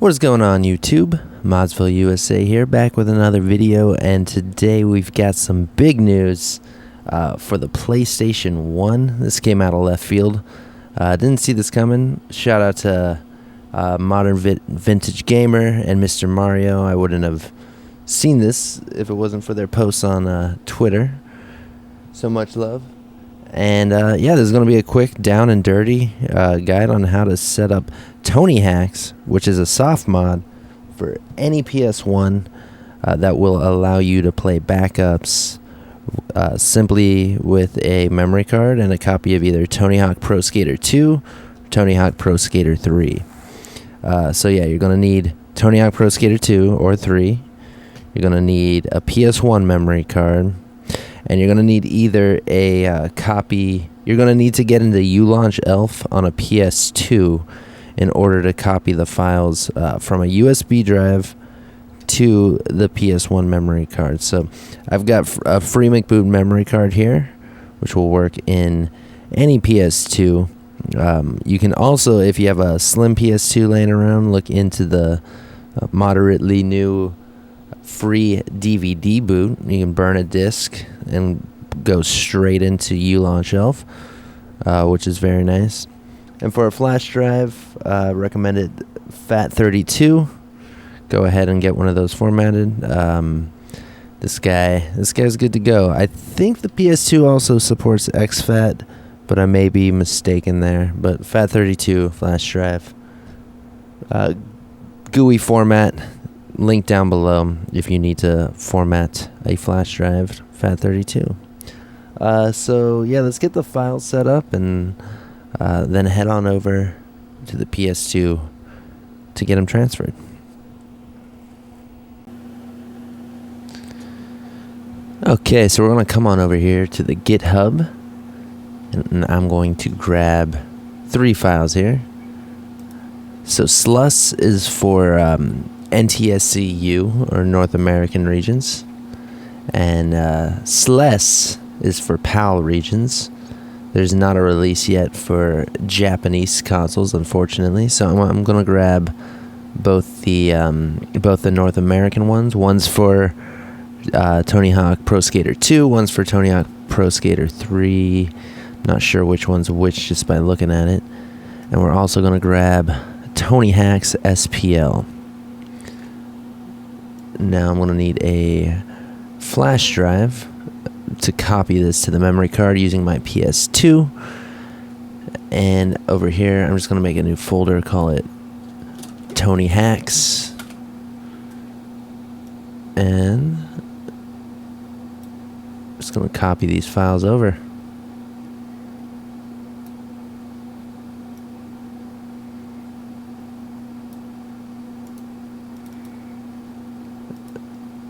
What is going on, YouTube? ModzvilleUSA here, back with another video, and today we've got some big news for the PlayStation 1. This came out of left field. Didn't see this coming. Shout out to Modern Vintage Gamer and Mr. Mario. I wouldn't have seen this if it wasn't for their posts on Twitter. So much love. And yeah, there's going to be a quick down and dirty guide on how to set up TonyHacks, which is a soft mod for any PS1 that will allow you to play backups simply with a memory card and a copy of either TonyHawk Pro Skater 2 or TonyHawk Pro Skater 3. So yeah, you're going to need TonyHawk Pro Skater 2 or 3. You're going to need a PS1 memory card. And you're going to need either a copy. You're going to need to get into ULaunch ELF on a PS2 in order to copy the files from a USB drive to the PS1 memory card. So I've got a free McBoot memory card here, which will work in any PS2. You can also, if you have a slim PS2 laying around, look into the moderately new free DVD boot. You can burn a disc and go straight into ULaunch ELF, which is very nice. And for a flash drive, recommended FAT32. Go ahead and get one of those formatted. This guy's good to go. I think the PS2 also supports exFAT, but I may be mistaken there. But FAT32 flash drive, GUI format. Link down below if you need to format a flash drive, FAT32. So yeah, let's get the files set up and then head on over to the PS2 to get them transferred. Okay, so we're going to come on over here to the GitHub, and I'm going to grab 3 files here. So SLUS is for NTSCU, or North American regions, and SLES is for PAL regions. There's not a release yet for Japanese consoles, unfortunately, so I'm gonna grab both the North American ones. One's for TonyHawk Pro Skater 2, one's for TonyHawk Pro Skater 3. Not sure which one's which just by looking at it. And we're also gonna grab TonyHacks SPL. Now I'm going to need a flash drive to copy this to the memory card using my PS2. And over here, I'm just going to make a new folder, call it TonyHacks. And I'm just going to copy these files over.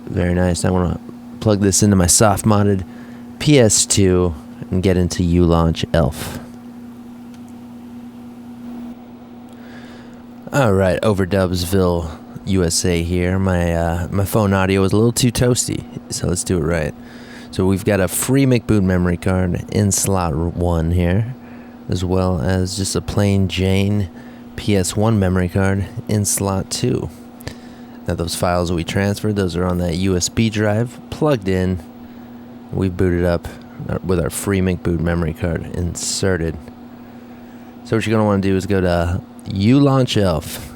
Very nice. I want to plug this into my soft-modded PS2 and get into ULaunch ELF. Alright, ModzvilleUSA here. My phone audio is a little too toasty, so let's do it right. So we've got a free McBoot memory card in slot 1 here, as well as just a plain Jane PS1 memory card in slot 2. Now those files we transferred, those are on that USB drive, plugged in. We booted up with our free McBoot memory card inserted. So what you're going to want to do is go to ULaunch ELF.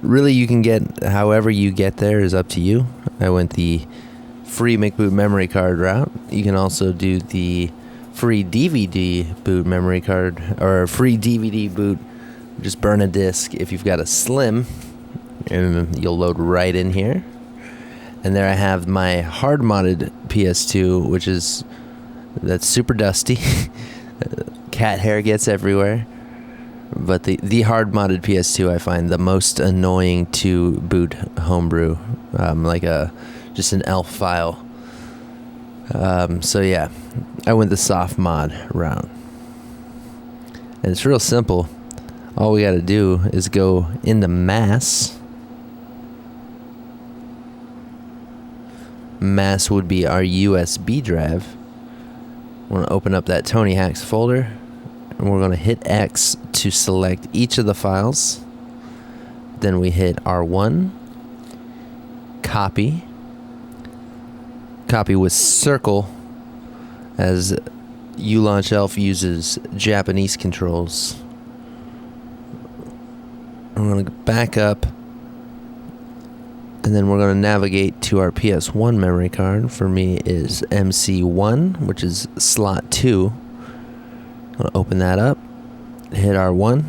Really, you can get however you get there is up to you. I went the free McBoot memory card route. You can also do the free DVD boot memory card, or free DVD boot. Just burn a disc if you've got a slim, and you'll load right in here. And there I have my hard modded PS2, that's super dusty. Cat hair gets everywhere. But the hard modded PS2 I find the most annoying to boot homebrew, just an ELF file. So yeah, I went the soft mod route, and it's real simple. All we got to do is go into mass. Mass would be our USB drive. We're going to open up that TonyHacks folder, and we're going to hit X to select each of the files. Then we hit R1, copy with circle, as ULaunch Elf uses Japanese controls. I'm going to back up, and then we're going to navigate to our PS1 memory card. For me is MC1, which is slot 2. I'm going to open that up, hit R1,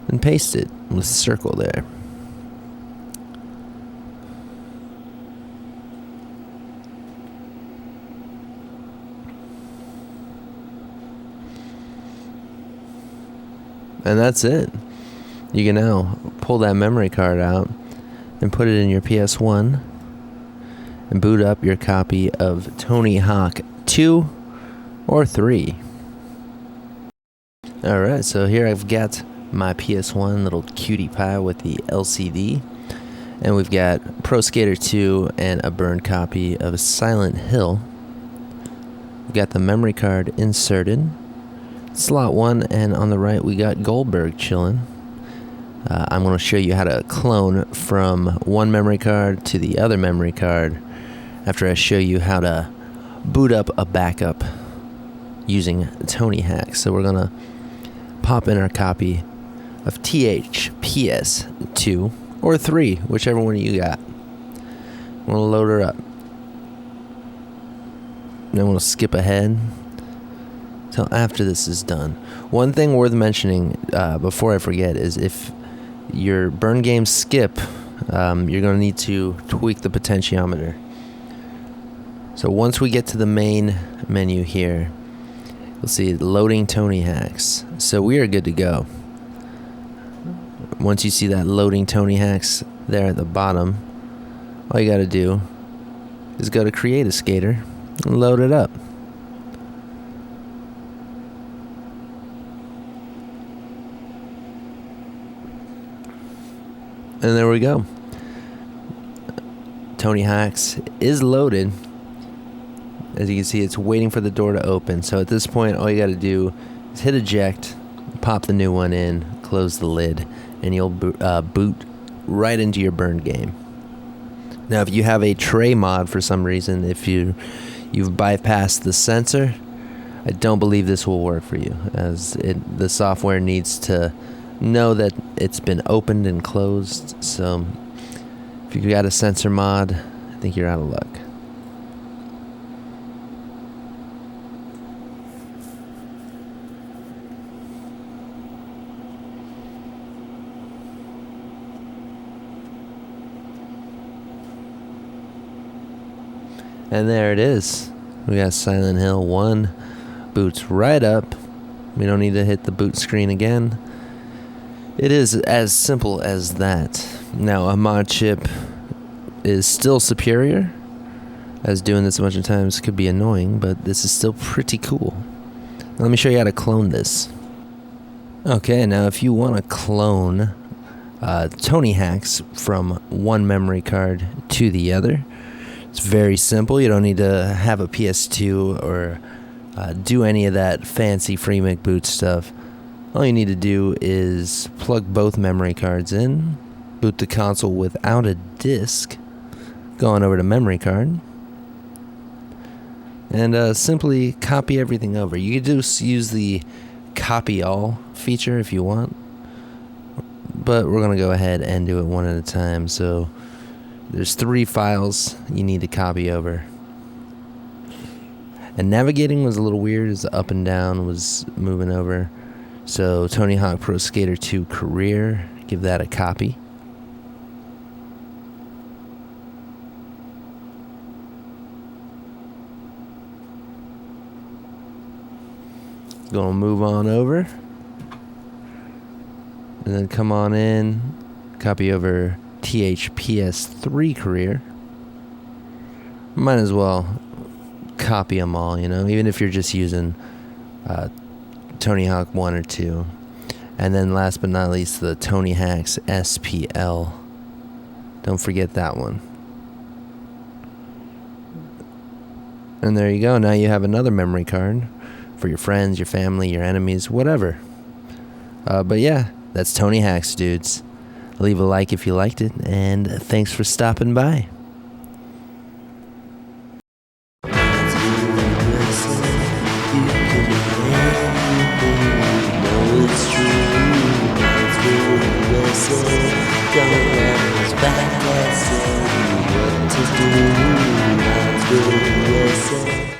and paste it with circle there. And that's it. You can now pull that memory card out and put it in your PS1 and boot up your copy of TonyHawk 2 or 3. Alright, so here I've got my PS1 little cutie pie with the LCD, and we've got Pro Skater 2 and a burned copy of Silent Hill. We've got the memory card inserted, slot 1, and on the right we got Goldberg chilling. I'm going to show you how to clone from one memory card to the other memory card after I show you how to boot up a backup using TonyHacks. So we're going to pop in our copy of THPS 2 or 3, whichever one you got. I'm going to load her up. Then we'll skip ahead till after this is done. One thing worth mentioning before I forget is if your burn games skip, you're going to need to tweak the potentiometer. So once we get to the main menu here, you'll see loading TonyHacks. So we are good to go. Once you see that loading TonyHacks there at the bottom, all you got to do is go to Create a Skater and load it up. And there we go. TonyHacks is loaded. As you can see, it's waiting for the door to open. So at this point, all you got to do is hit eject, pop the new one in, close the lid, and you'll boot right into your burned game. Now, if you have a tray mod for some reason, if you've bypassed the sensor, I don't believe this will work for you, as the software needs to know that it's been opened and closed. So if you got a sensor mod, I think you're out of luck. And there it is. We got Silent Hill 1. Boots right up. We don't need to hit the boot screen again. It is as simple as that. Now, a mod chip is still superior, as doing this a bunch of times could be annoying, but this is still pretty cool. Now, let me show you how to clone this. Okay, now if you want to clone TonyHacks from one memory card to the other, it's very simple. You don't need to have a PS2 or do any of that fancy FreeMake boot stuff. All you need to do is plug both memory cards in, boot the console without a disk, go on over to memory card, and simply copy everything over. You could just use the copy all feature if you want, but we're going to go ahead and do it one at a time. So there's 3 files you need to copy over. And navigating was a little weird as the up and down was moving over. So TonyHawk Pro Skater 2 Career, give that a copy. Gonna move on over. And then come on in, copy over THPS 3 Career. Might as well copy them all, you know, even if you're just using TonyHawk 1 or 2. And then last but not least, the TonyHacks SPL. Don't forget that one. And there you go. Now you have another memory card for your friends, your family, your enemies, whatever. But yeah, that's TonyHacks, dudes. Leave a like if you liked it, and thanks for stopping by.